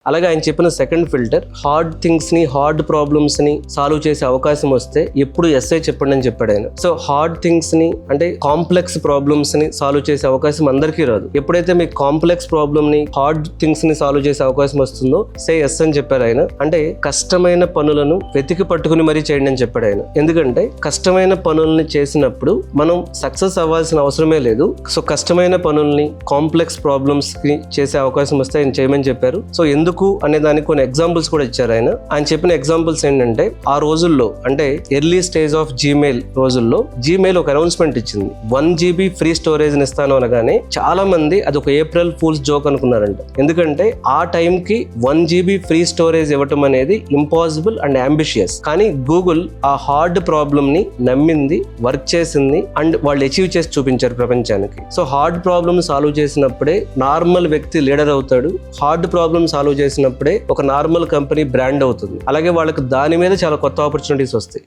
అలాగే ఆయన చెప్పిన సెకండ్ ఫిల్టర్, హార్డ్ థింగ్స్ ని, హార్డ్ ప్రాబ్లమ్స్ ని సాల్వ్ చేసే అవకాశం వస్తే ఎప్పుడు ఎస్ఐ చెప్పండి అని చెప్పాడు ఆయన. సో హార్డ్ థింగ్స్ ని అంటే కాంప్లెక్స్ ప్రాబ్లమ్స్ ని సాల్వ్ చేసే అవకాశం అందరికీ రాదు. ఎప్పుడైతే మీకు కాంప్లెక్స్ ప్రాబ్లమ్ ని, హార్డ్ థింగ్స్ ని సాల్వ్ చేసే అవకాశం వస్తుందో సే ఎస్ అని చెప్పారు ఆయన. అంటే కష్టమైన పనులను వెతికి పట్టుకుని మరీ చేయండి అని చెప్పాడు ఆయన. ఎందుకంటే కష్టమైన పనుల్ని చేసినప్పుడు మనం సక్సెస్ అవ్వాల్సిన అవసరమే లేదు. సో కష్టమైన పనుల్ని, కాంప్లెక్స్ ప్రాబ్లమ్స్ కి చేసే అవకాశం వస్తే ఆయన చేయమని చెప్పారు. సో ఎందుకు అనే దానికి కొన్ని ఎగ్జాంపుల్స్ కూడా ఇచ్చారు ఆయన. ఆయన చెప్పిన ఎగ్జాంపుల్స్ ఏంటంటే, ఆ రోజుల్లో అంటే ఎర్లీ స్టేజ్ ఆఫ్ జీమెయిల్ రోజుల్లో జీమెయిల్ ఒక అనౌన్స్మెంట్ ఇచ్చింది, 1 GB ఫ్రీ స్టోరేజ్ ఇస్తాను అనగానే చాలా మంది అది ఒక ఏప్రిల్ ఫూల్స్ జోక్ అనుకున్నారంట. ఎందుకంటే ఆ టైంకి 1 GB ఫ్రీ స్టోరేజ్ ఇవ్వటం అనేది ఇంపాసిబుల్ అండ్ అంబిషియస్. కానీ గూగుల్ ఆ హార్డ్ ప్రాబ్లమ్ ని నమ్మింది, వర్క్ చేసింది అండ్ వాళ్ళు అచీవ్ చేసి చూపించారు ప్రపంచానికి. సో హార్డ్ ప్రాబ్లమ్ సాల్వ్ చేసినప్పుడే నార్మల్ వ్యక్తి లీడర్ అవుతాడు. హార్డ్ ప్రాబ్లమ్ సాల్వ్ చేసినప్పుడే ఒక నార్మల్ కంపెనీ బ్రాండ్ అవుతుంది. అలాగే వాళ్ళకి దాని మీద చాలా కొత్త ఆపర్చునిటీస్ వస్తాయి.